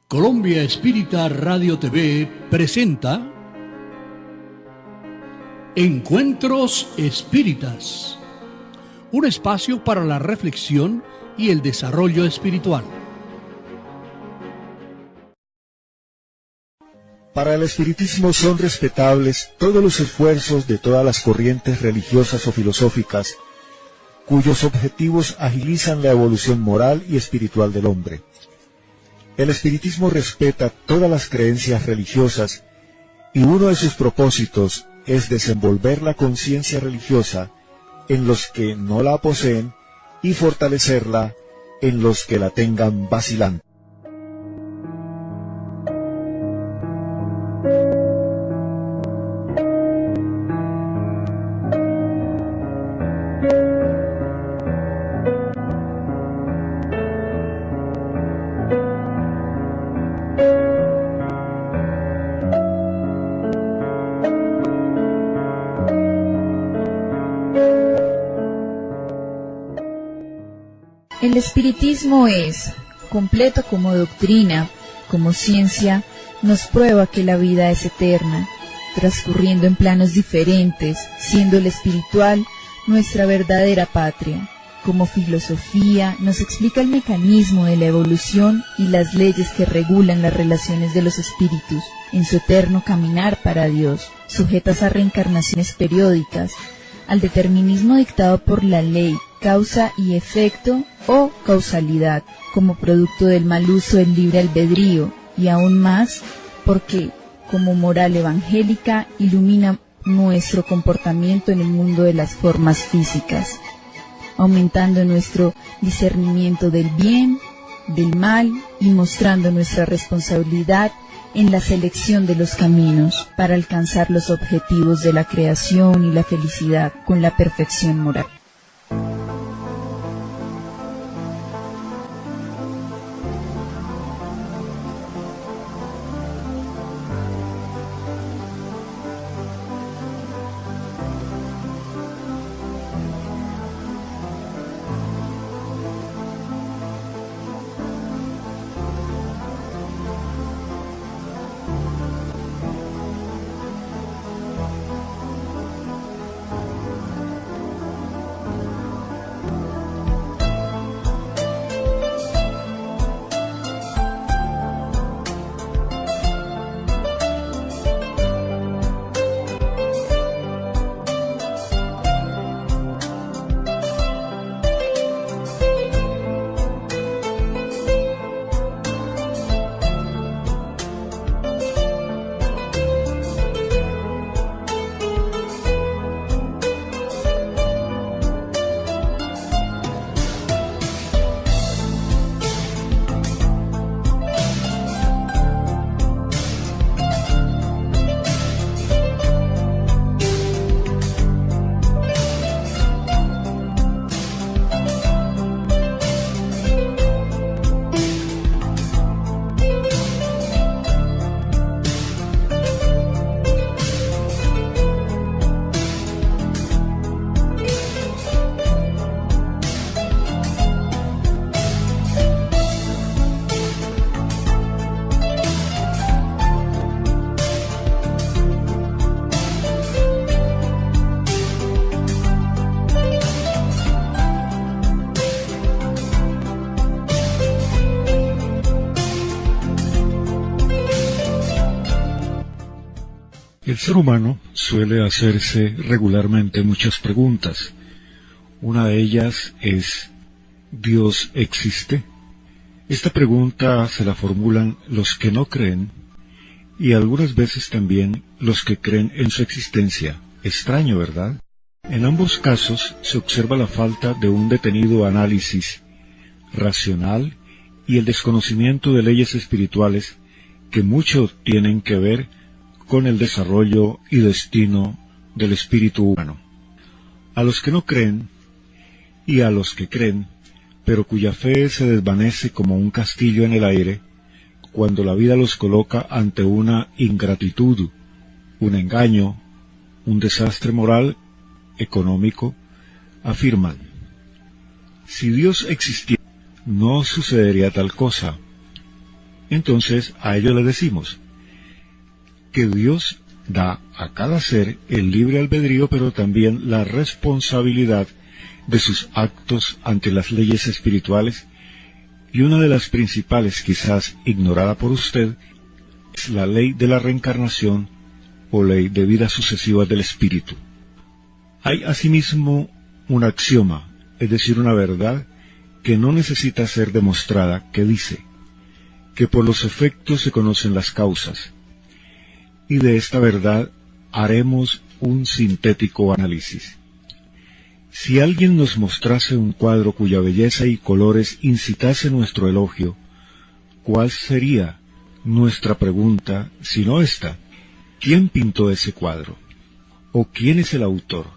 Colombia Espírita Radio TV presenta Encuentros Espíritas, un espacio para la reflexión y el desarrollo espiritual. Para el espiritismo son respetables todos los esfuerzos de todas las corrientes religiosas o filosóficas, cuyos objetivos agilizan la evolución moral y espiritual del hombre. El espiritismo respeta todas las creencias religiosas y uno de sus propósitos es desenvolver la conciencia religiosa en los que no la poseen y fortalecerla en los que la tengan vacilante. El espiritismo es, completo como doctrina, como ciencia, nos prueba que la vida es eterna, transcurriendo en planos diferentes, siendo el espiritual nuestra verdadera patria. Como filosofía, nos explica el mecanismo de la evolución y las leyes que regulan las relaciones de los espíritus en su eterno caminar para Dios, sujetas a reencarnaciones periódicas, al determinismo dictado por la ley, causa y efecto o causalidad, como producto del mal uso del libre albedrío, y aún más porque, como moral evangélica, ilumina nuestro comportamiento en el mundo de las formas físicas, aumentando nuestro discernimiento del bien, del mal y mostrando nuestra responsabilidad en la selección de los caminos para alcanzar los objetivos de la creación y la felicidad con la perfección moral. El ser humano suele hacerse regularmente muchas preguntas. Una de ellas es, ¿Dios existe? Esta pregunta se la formulan los que no creen y algunas veces también los que creen en su existencia. Extraño, ¿verdad? En ambos casos se observa la falta de un detenido análisis racional y el desconocimiento de leyes espirituales que mucho tienen que ver con el desarrollo y destino del espíritu humano. A los que no creen y a los que creen, pero cuya fe se desvanece como un castillo en el aire, cuando la vida los coloca ante una ingratitud, un engaño, un desastre moral, económico, afirman: si Dios existiera, no sucedería tal cosa. Entonces a ello le decimos que Dios da a cada ser el libre albedrío, pero también la responsabilidad de sus actos ante las leyes espirituales, y una de las principales, quizás ignorada por usted, es la ley de la reencarnación o ley de vida sucesiva del espíritu. Hay asimismo un axioma, es decir, una verdad que no necesita ser demostrada, que dice que por los efectos se conocen las causas, y de esta verdad haremos un sintético análisis. Si alguien nos mostrase un cuadro cuya belleza y colores incitase nuestro elogio, ¿cuál sería nuestra pregunta sino esta? ¿Quién pintó ese cuadro? ¿O quién es el autor?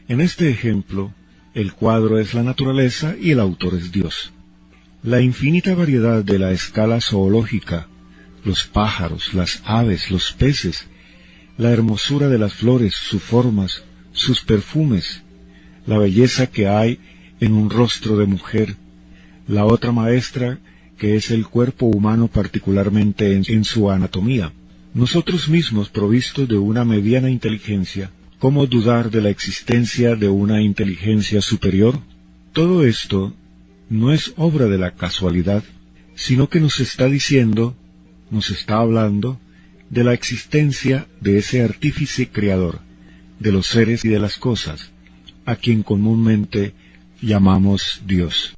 En este ejemplo, el cuadro es la naturaleza y el autor es Dios. La infinita variedad de la escala zoológica, los pájaros, las aves, los peces, la hermosura de las flores, sus formas, sus perfumes, la belleza que hay en un rostro de mujer, la otra maestra que es el cuerpo humano particularmente en su anatomía. Nosotros mismos, provistos de una mediana inteligencia, ¿cómo dudar de la existencia de una inteligencia superior? Todo esto no es obra de la casualidad, sino que nos está diciendo, nos está hablando de la existencia de ese artífice creador, de los seres y de las cosas, a quien comúnmente llamamos Dios.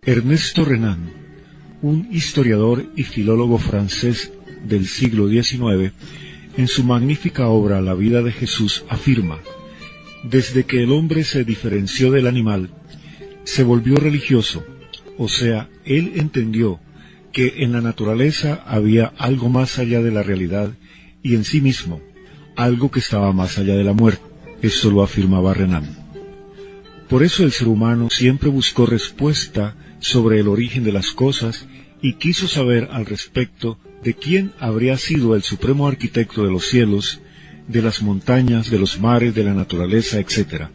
Ernesto Renan, un historiador y filólogo francés del siglo XIX, en su magnífica obra La vida de Jesús afirma: desde que el hombre se diferenció del animal, se volvió religioso, o sea, él entendió que en la naturaleza había algo más allá de la realidad y en sí mismo, algo que estaba más allá de la muerte. Esto lo afirmaba Renan. Por eso el ser humano siempre buscó respuesta sobre el origen de las cosas y quiso saber al respecto de quién habría sido el supremo arquitecto de los cielos, de las montañas, de los mares, de la naturaleza, etc.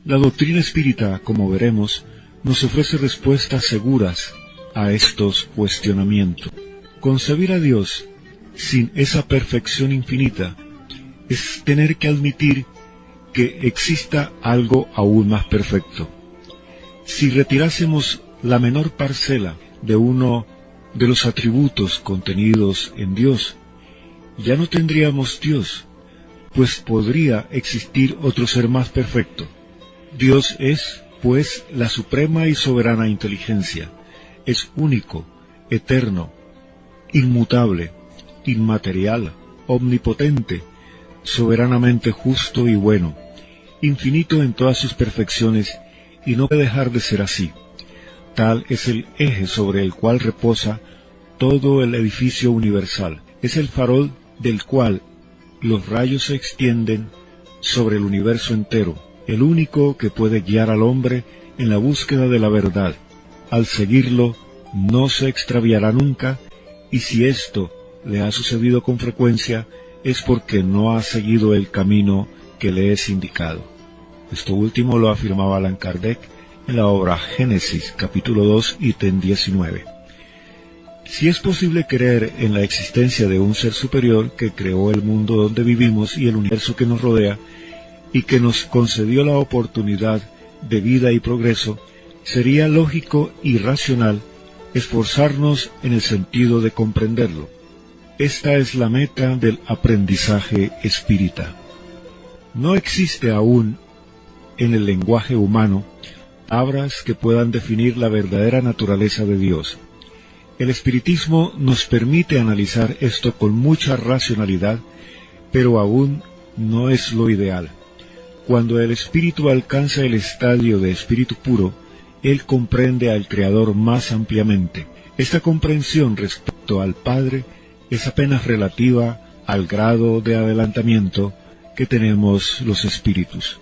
La doctrina espírita, como veremos, nos ofrece respuestas seguras a estos cuestionamientos. Concebir a Dios sin esa perfección infinita es tener que admitir que exista algo aún más perfecto. Si retirásemos la menor parcela de uno de los atributos contenidos en Dios, ya no tendríamos Dios, pues podría existir otro ser más perfecto. Dios es, pues, la suprema y soberana inteligencia, es único, eterno, inmutable, inmaterial, omnipotente, soberanamente justo y bueno, infinito en todas sus perfecciones, y no puede dejar de ser así. Tal es el eje sobre el cual reposa todo el edificio universal. Es el farol del cual los rayos se extienden sobre el universo entero, el único que puede guiar al hombre en la búsqueda de la verdad. Al seguirlo, no se extraviará nunca, y si esto le ha sucedido con frecuencia, es porque no ha seguido el camino que le es indicado. Esto último lo afirmaba Allan Kardec en la obra Génesis, capítulo 2, ítem 19. Si es posible creer en la existencia de un ser superior que creó el mundo donde vivimos y el universo que nos rodea, y que nos concedió la oportunidad de vida y progreso, sería lógico y racional esforzarnos en el sentido de comprenderlo. Esta es la meta del aprendizaje espírita. No existe aún en el lenguaje humano palabras que puedan definir la verdadera naturaleza de Dios. El espiritismo nos permite analizar esto con mucha racionalidad, pero aún no es lo ideal. Cuando el espíritu alcanza el estadio de espíritu puro, él comprende al Creador más ampliamente. Esta comprensión respecto al Padre es apenas relativa al grado de adelantamiento que tenemos los espíritus.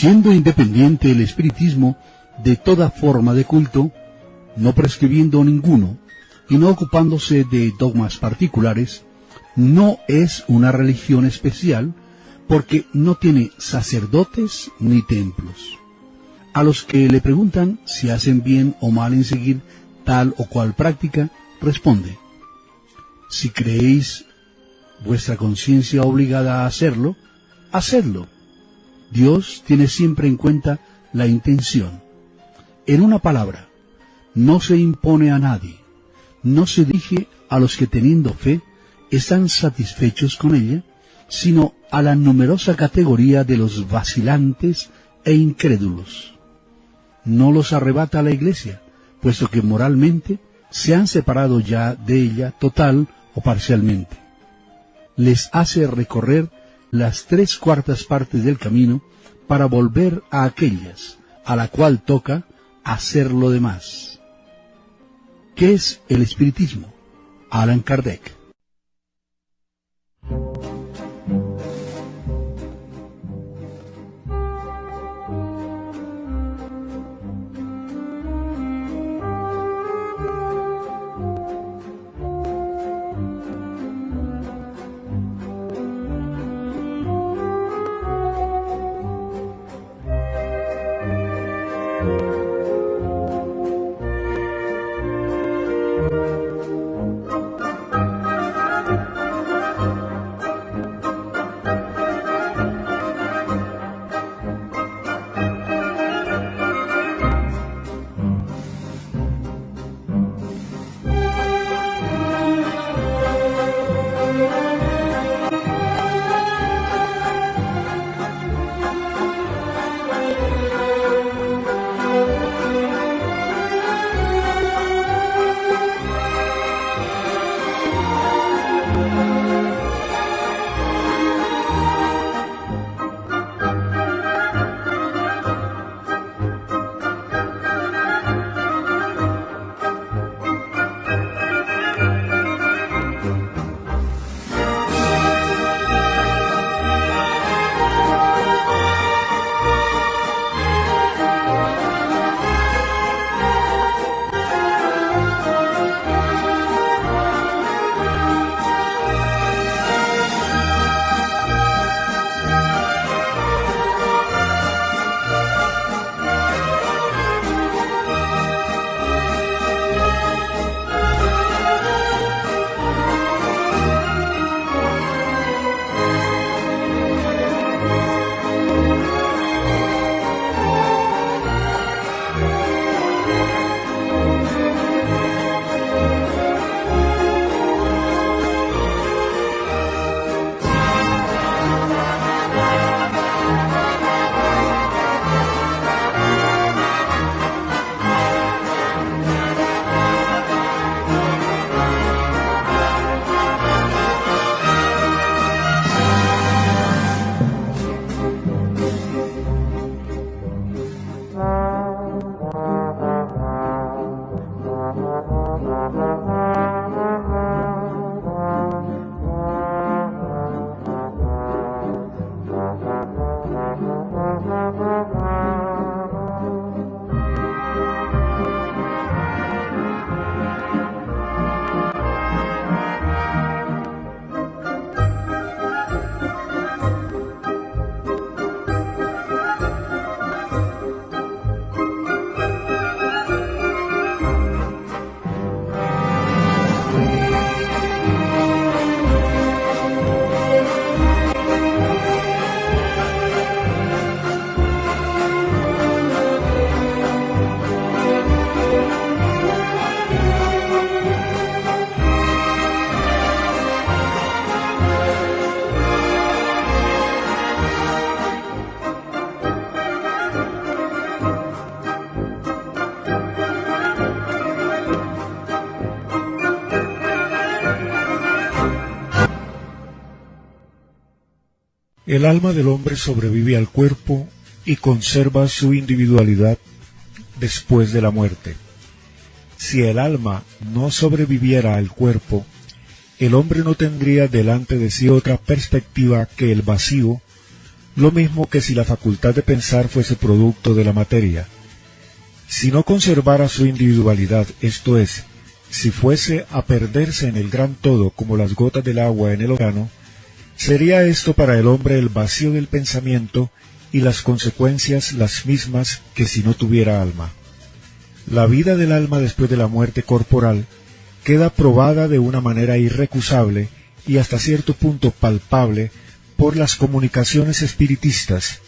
Siendo independiente el espiritismo de toda forma de culto, no prescribiendo ninguno y no ocupándose de dogmas particulares, no es una religión especial porque no tiene sacerdotes ni templos. A los que le preguntan si hacen bien o mal en seguir tal o cual práctica, responde: si creéis vuestra conciencia obligada a hacerlo, hacedlo. Dios tiene siempre en cuenta la intención. En una palabra, no se impone a nadie, no se dirige a los que teniendo fe están satisfechos con ella, sino a la numerosa categoría de los vacilantes e incrédulos. No los arrebata la Iglesia, puesto que moralmente se han separado ya de ella total o parcialmente. Les hace recorrer las 3/4 partes del camino para volver a aquellas a la cual toca hacer lo demás. ¿Qué es el espiritismo? Allan Kardec. El alma del hombre sobrevive al cuerpo y conserva su individualidad después de la muerte. Si el alma no sobreviviera al cuerpo, el hombre no tendría delante de sí otra perspectiva que el vacío, lo mismo que si la facultad de pensar fuese producto de la materia. Si no conservara su individualidad, esto es, si fuese a perderse en el gran todo como las gotas del agua en el océano, sería esto para el hombre el vacío del pensamiento y las consecuencias las mismas que si no tuviera alma. La vida del alma después de la muerte corporal queda probada de una manera irrecusable y hasta cierto punto palpable por las comunicaciones espiritistas.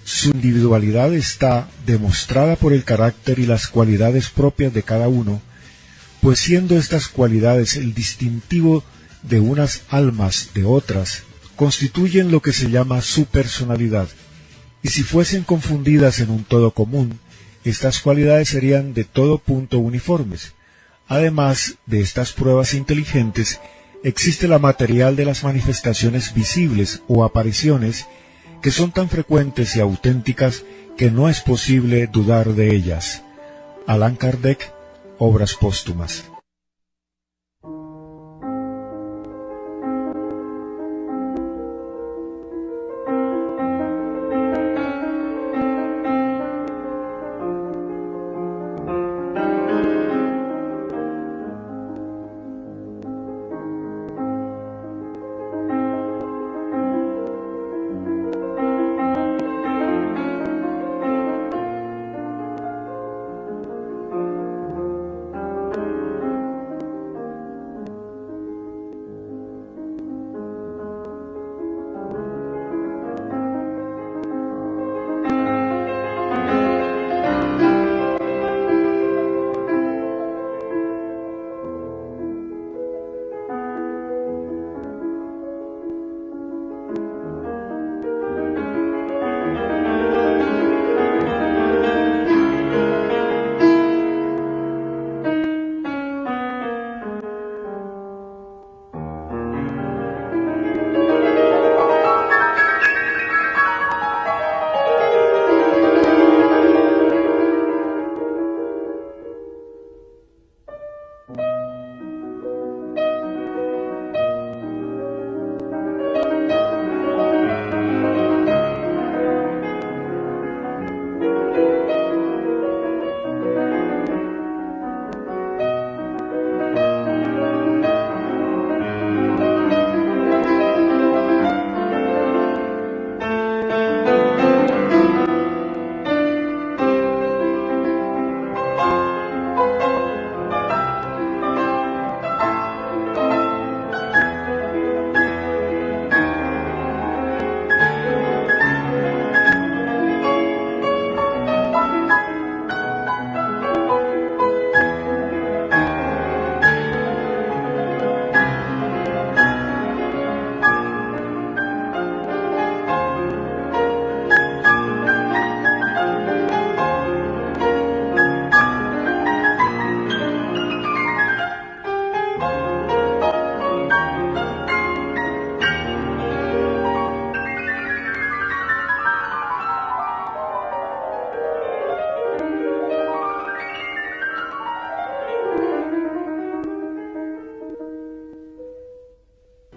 Su individualidad está demostrada por el carácter y las cualidades propias de cada uno, pues siendo estas cualidades el distintivo de unas almas de otras, constituyen lo que se llama su personalidad, y si fuesen confundidas en un todo común, estas cualidades serían de todo punto uniformes. Además de estas pruebas inteligentes, existe la material de las manifestaciones visibles o apariciones, que son tan frecuentes y auténticas que no es posible dudar de ellas. Allan Kardec, Obras póstumas.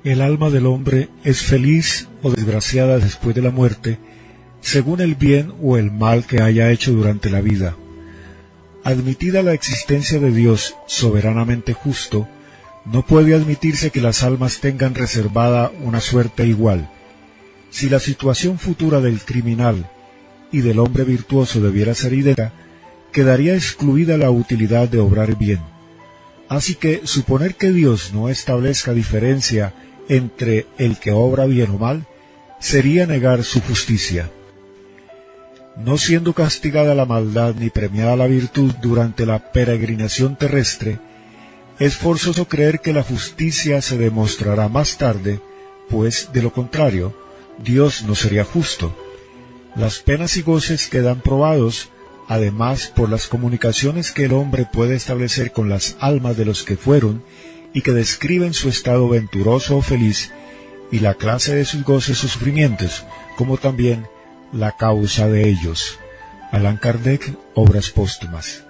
El alma del hombre es feliz o desgraciada después de la muerte, según el bien o el mal que haya hecho durante la vida. Admitida la existencia de Dios soberanamente justo, no puede admitirse que las almas tengan reservada una suerte igual. Si la situación futura del criminal y del hombre virtuoso debiera ser idéntica, quedaría excluida la utilidad de obrar bien. Así que suponer que Dios no establezca diferencia entre el que obra bien o mal, sería negar su justicia. No siendo castigada la maldad ni premiada la virtud durante la peregrinación terrestre, es forzoso creer que la justicia se demostrará más tarde, pues, de lo contrario, Dios no sería justo. Las penas y goces quedan probados, además, por las comunicaciones que el hombre puede establecer con las almas de los que fueron y que describen su estado venturoso o feliz, y la clase de sus goces o sufrimientos, como también la causa de ellos. Allan Kardec, Obras póstumas.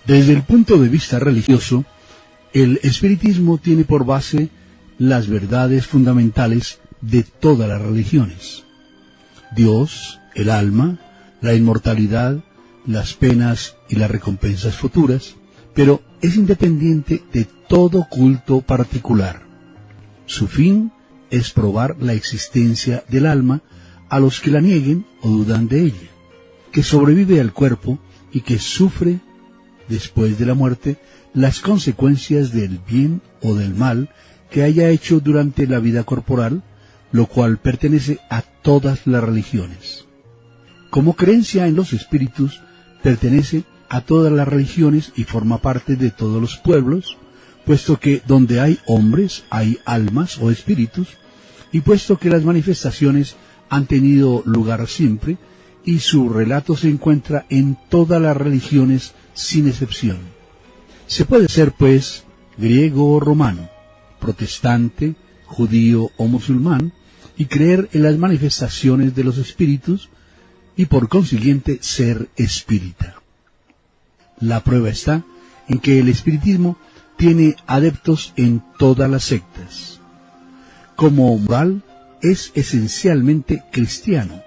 Desde el punto de vista religioso, el espiritismo tiene por base las verdades fundamentales de todas las religiones: Dios, el alma, la inmortalidad, las penas y las recompensas futuras, pero es independiente de todo culto particular. Su fin es probar la existencia del alma a los que la nieguen o dudan de ella, que sobrevive al cuerpo y que sufre, después de la muerte, las consecuencias del bien o del mal que haya hecho durante la vida corporal, lo cual pertenece a todas las religiones. Como creencia en los espíritus, pertenece a todas las religiones y forma parte de todos los pueblos, puesto que donde hay hombres hay almas o espíritus, y puesto que las manifestaciones han tenido lugar siempre, y su relato se encuentra en todas las religiones sin excepción. Se puede ser, pues, griego o romano, protestante, judío o musulmán, y creer en las manifestaciones de los espíritus, y por consiguiente ser espírita. La prueba está en que el espiritismo tiene adeptos en todas las sectas. Como moral, es esencialmente cristiano,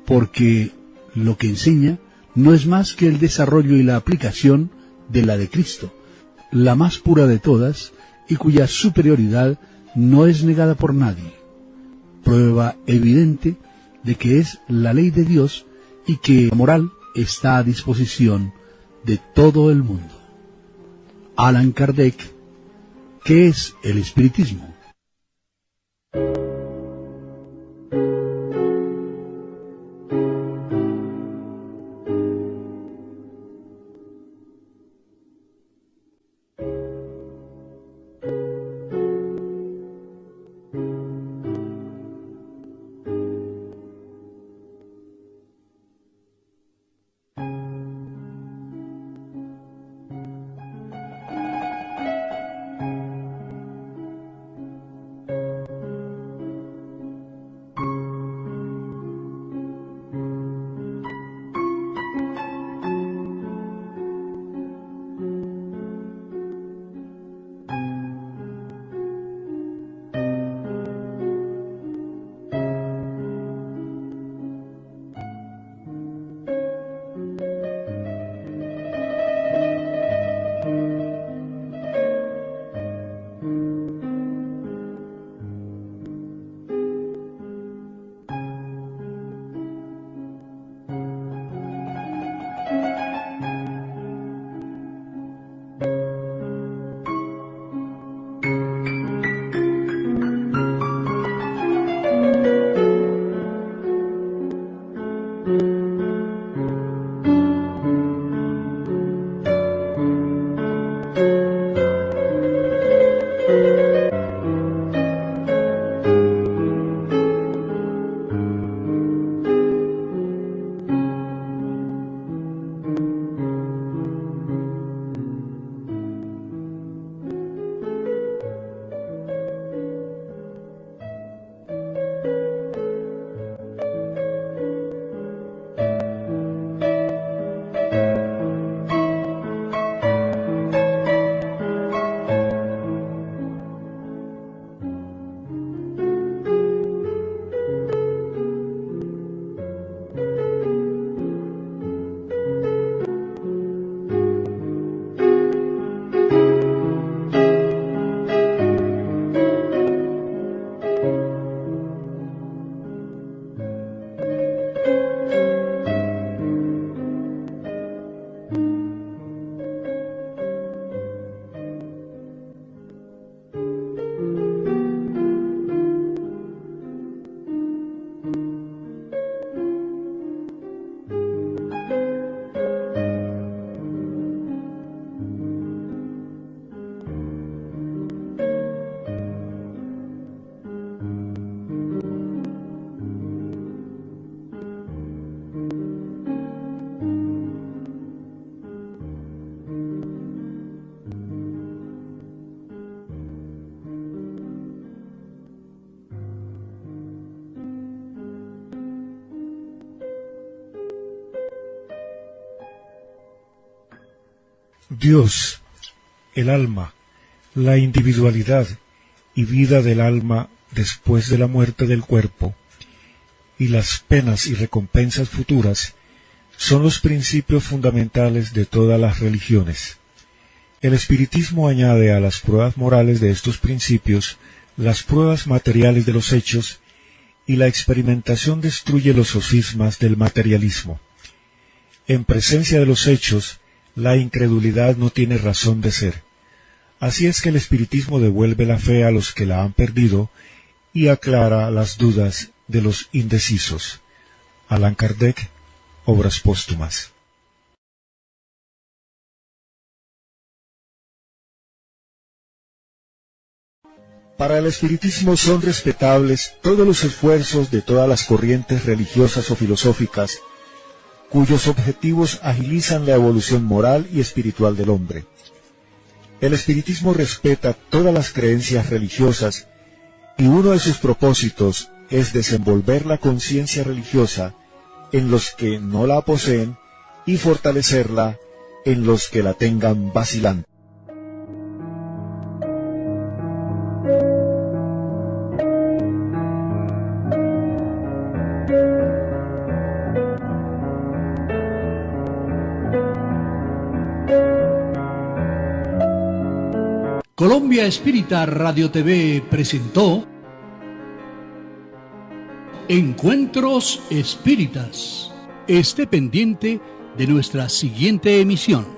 porque lo que enseña no es más que el desarrollo y la aplicación de la de Cristo, la más pura de todas y cuya superioridad no es negada por nadie. Prueba evidente de que es la ley de Dios y que la moral está a disposición de todo el mundo. Allan Kardec. ¿Qué es el espiritismo? Dios, el alma, la individualidad y vida del alma después de la muerte del cuerpo, y las penas y recompensas futuras, son los principios fundamentales de todas las religiones. El espiritismo añade a las pruebas morales de estos principios las pruebas materiales de los hechos, y la experimentación destruye los sofismas del materialismo. En presencia de los hechos, la incredulidad no tiene razón de ser. Así es que el espiritismo devuelve la fe a los que la han perdido y aclara las dudas de los indecisos. Allan Kardec, Obras póstumas. Para el espiritismo son respetables todos los esfuerzos de todas las corrientes religiosas o filosóficas, cuyos objetivos agilizan la evolución moral y espiritual del hombre. El espiritismo respeta todas las creencias religiosas y uno de sus propósitos es desenvolver la conciencia religiosa en los que no la poseen y fortalecerla en los que la tengan vacilante. Colombia Espírita Radio TV presentó Encuentros Espíritas. Esté pendiente de nuestra siguiente emisión.